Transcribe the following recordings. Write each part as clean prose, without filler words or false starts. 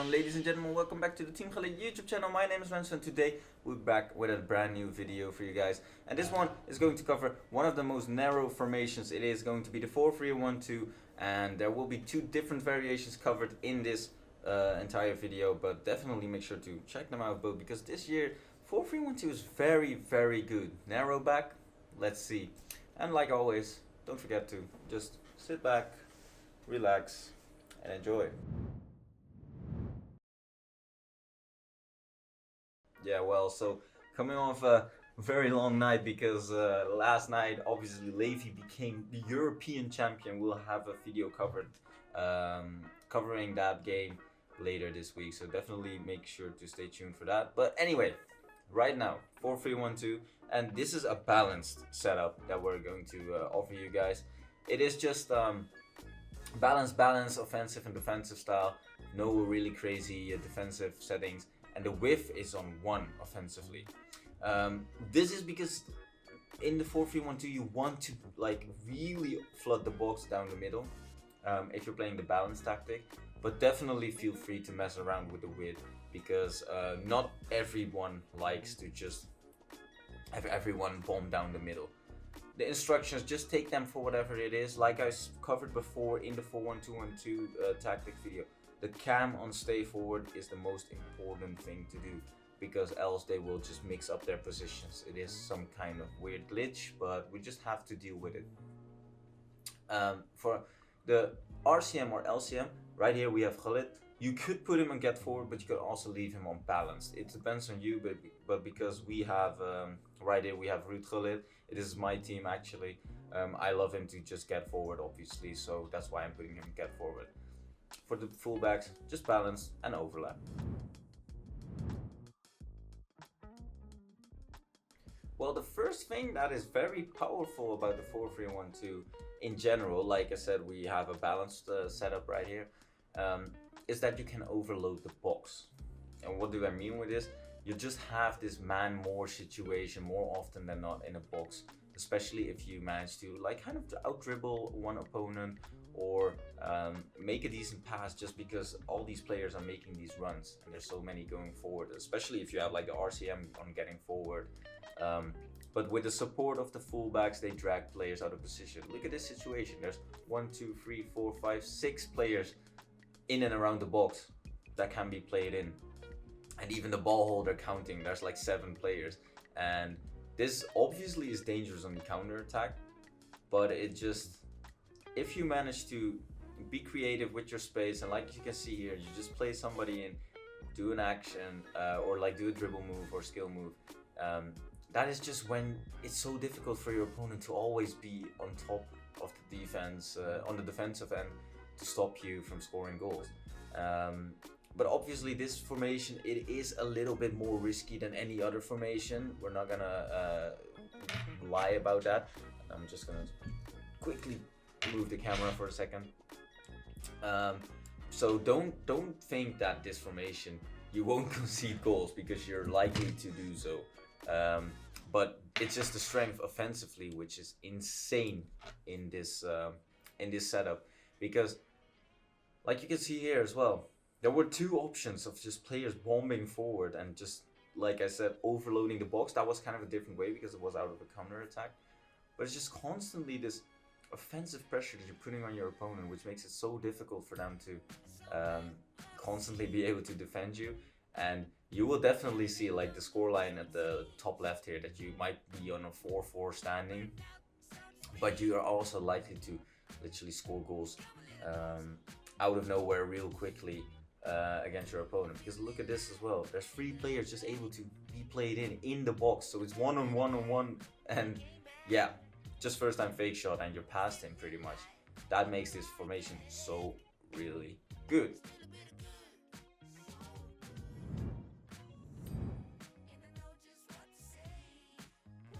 on, ladies and gentlemen? Welcome back to the Team Gullit YouTube channel. My name is Renzo and today we're back with a brand new video for you guys. And this one is going to cover one of the most narrow formations. It is going to be the 4-3-1-2, and there will be two different variations covered in this entire video. But definitely make sure to check them out both, because this year 4-3-1-2 is very, very good. Narrow back, let's see. And like always, don't forget to just sit back, relax, and enjoy. Yeah, well, so coming off a very long night, because last night obviously Levi became the European champion. We'll have a video covered covering that game later this week, so definitely make sure to stay tuned for that. But anyway, right now 4-3-1-2, and this is a balanced setup that we're going to offer you guys. It is just balance, offensive and defensive style. No really crazy defensive settings. And the width is on 1 offensively. This is because in the 4-3-1-2 you want to like really flood the box down the middle if you're playing the balance tactic. But definitely feel free to mess around with the width, because not everyone likes to just have everyone bomb down the middle. The instructions, just take them for whatever it is. Like I covered before in the 4-1-2-1-2 tactic video. The cam on stay forward is the most important thing to do, because else they will just mix up their positions. It is some kind of weird glitch, but we just have to deal with it. For the RCM or LCM, right here we have Gullit. You could put him on get forward, but you could also leave him on balanced. It depends on you, but because we have right here we have Root Gullit. It is my team actually. I love him to just get forward, obviously, so that's why I'm putting him get forward. For the fullbacks, just balance and overlap. Well, the first thing that is very powerful about the 4-3-1-2 in general, like I said, we have a balanced setup right here, is that you can overload the box. And what do I mean with this? You just have this man more situation more often than not in a box, especially if you manage to like kind of out dribble one opponent, or make a decent pass, just because all these players are making these runs and there's so many going forward, especially if you have like the RCM on getting forward. But with the support of the fullbacks, they drag players out of position. Look at this situation. There's 1, 2, 3, 4, 5, 6 players in and around the box that can be played in. And even the ball holder counting, there's like 7 players. And this obviously is dangerous on the counter attack, but it just, if you manage to be creative with your space, and like you can see here, you just play somebody in, do an action, or like do a dribble move or skill move. That is just when it's so difficult for your opponent to always be on top of the defense, on the defensive end, to stop you from scoring goals. But obviously this formation, it is a little bit more risky than any other formation. We're not gonna lie about that. I'm just gonna quickly move the camera for a second. So don't think that this formation you won't concede goals, because you're likely to do so. But it's just the strength offensively which is insane in this setup, because like you can see here as well, there were 2 options of just players bombing forward and just, like I said, overloading the box. That was kind of a different way because it was out of a counter attack, but it's just constantly this offensive pressure that you're putting on your opponent, which makes it so difficult for them to constantly be able to defend you. And you will definitely see like the scoreline at the top left here, that you might be on a 4-4 standing, but you are also likely to literally score goals out of nowhere real quickly against your opponent. Because look at this as well, there's 3 players just able to be played in the box, so it's 1-on-1-on-1, and yeah, just first time fake shot and you're past him pretty much. That makes this formation so really good.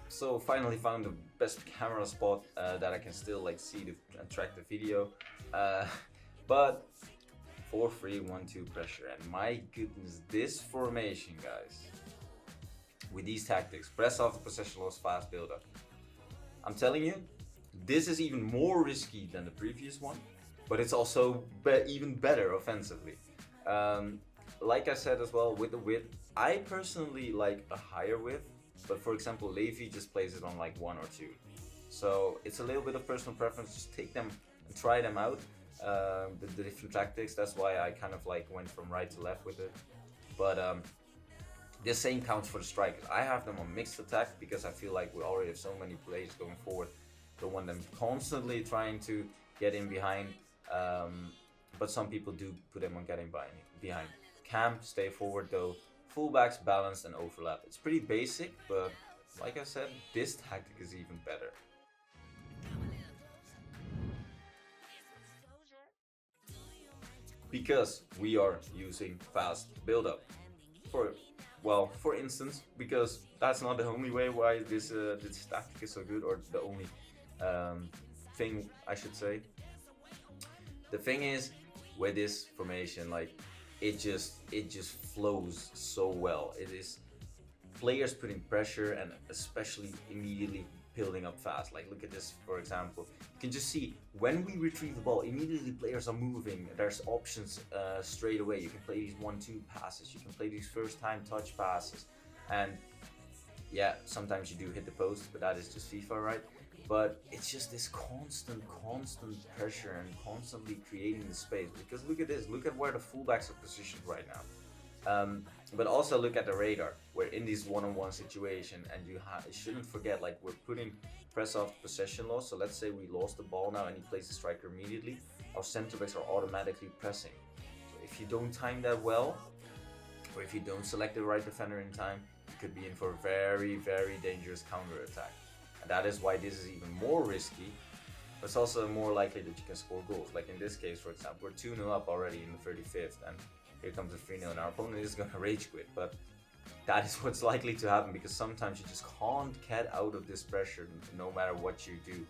So finally found the best camera spot that I can still like see and track the video. But 4-3-1-2 pressure, and my goodness, this formation, guys, with these tactics, press off the possession loss, fast build up. I'm telling you, this is even more risky than the previous one, but it's also even better offensively. like I said as well, with the width, I personally like a higher width, but for example, Levi just plays it on like 1 or 2. So it's a little bit of personal preference. Just take them and try them out, the different tactics. That's why I kind of like went from right to left with it. But the same counts for the strikers. I have them on mixed attack because I feel like we already have so many players going forward. Don't want them constantly trying to get in behind. But some people do put them on getting behind. Cam, stay forward though. Fullbacks, balanced and overlap. It's pretty basic, but like I said, this tactic is even better. Because we are using fast build-up. For instance, because that's not the only way why this tactic is so good, or the only thing I should say. The thing is, with this formation, like it just flows so well. It is players putting pressure and especially immediately building up fast. Like look at this, for example. You can just see when we retrieve the ball, immediately players are moving. There's options straight away. You can play these 1-2 passes. You can play these first time touch passes. And yeah, sometimes you do hit the post, but that is just FIFA, right? But it's just this constant pressure and constantly creating the space. Because look at this, look at where the fullbacks are positioned right now. But also look at the radar. We're in this one-on-one situation, and you shouldn't forget, like we're putting press off possession loss. So let's say we lost the ball now and he plays the striker immediately. Our center backs are automatically pressing. So if you don't time that well, or if you don't select the right defender in time, you could be in for a very dangerous counter attack. And that is why this is even more risky. But it's also more likely that you can score goals. Like in this case, for example, we're 2-0 up already in the 35th, and here comes a 3-0, and our opponent is going to rage quit. But that is what's likely to happen, because sometimes you just can't get out of this pressure no matter what you do,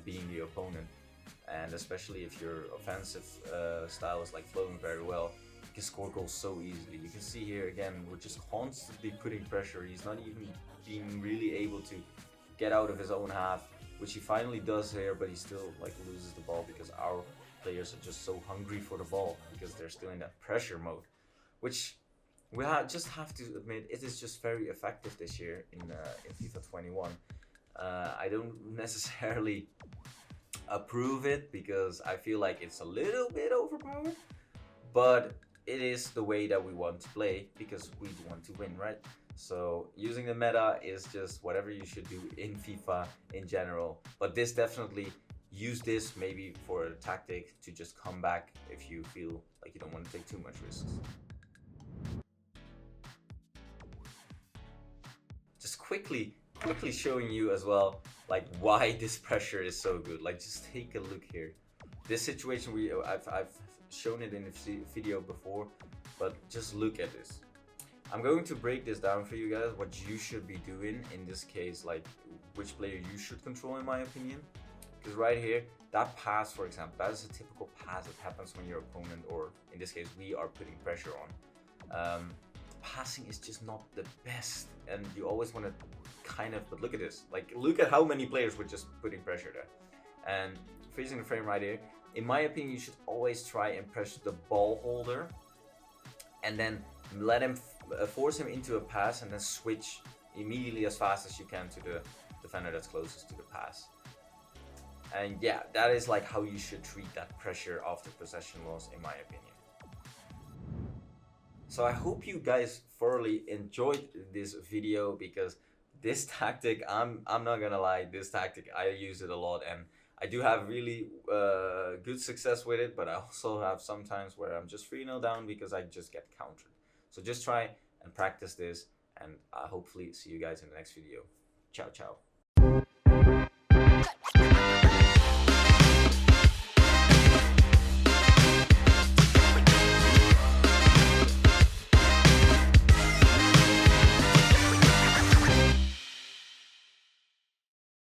being the opponent. And especially if your offensive style is like flowing very well, you can score goals so easily. You can see here again, we're just constantly putting pressure. He's not even being really able to get out of his own half, which he finally does here, but he still like loses the ball because our players are just so hungry for the ball, because they're still in that pressure mode, which we just have to admit, it is just very effective this year in FIFA 21. I don't necessarily approve it because I feel like it's a little bit overpowered, but it is the way that we want to play because we want to win, right? So using the meta is just whatever you should do in FIFA in general, but this definitely, use this maybe for a tactic to just come back if you feel like you don't want to take too much risks. Just quickly showing you as well, like why this pressure is so good. Like just take a look here. This situation, I've shown it in the video before, but just look at this. I'm going to break this down for you guys, what you should be doing in this case, like which player you should control in my opinion. Because right here, that pass, for example, that is a typical pass that happens when your opponent, or in this case, we are putting pressure on. Passing is just not the best, and you always want to kind of, but look at this. Like, look at how many players were just putting pressure there. And freezing the frame right here, in my opinion, you should always try and press the ball holder, and then let him force him into a pass, and then switch immediately as fast as you can to the defender that's closest to the pass. And yeah, that is like how you should treat that pressure after possession loss, in my opinion. So I hope you guys thoroughly enjoyed this video, because this tactic, I'm not gonna lie, this tactic, I use it a lot, and I do have really good success with it, but I also have sometimes where I'm just 3-0 down because I just get countered. So just try and practice this, and hopefully see you guys in the next video. Ciao, ciao.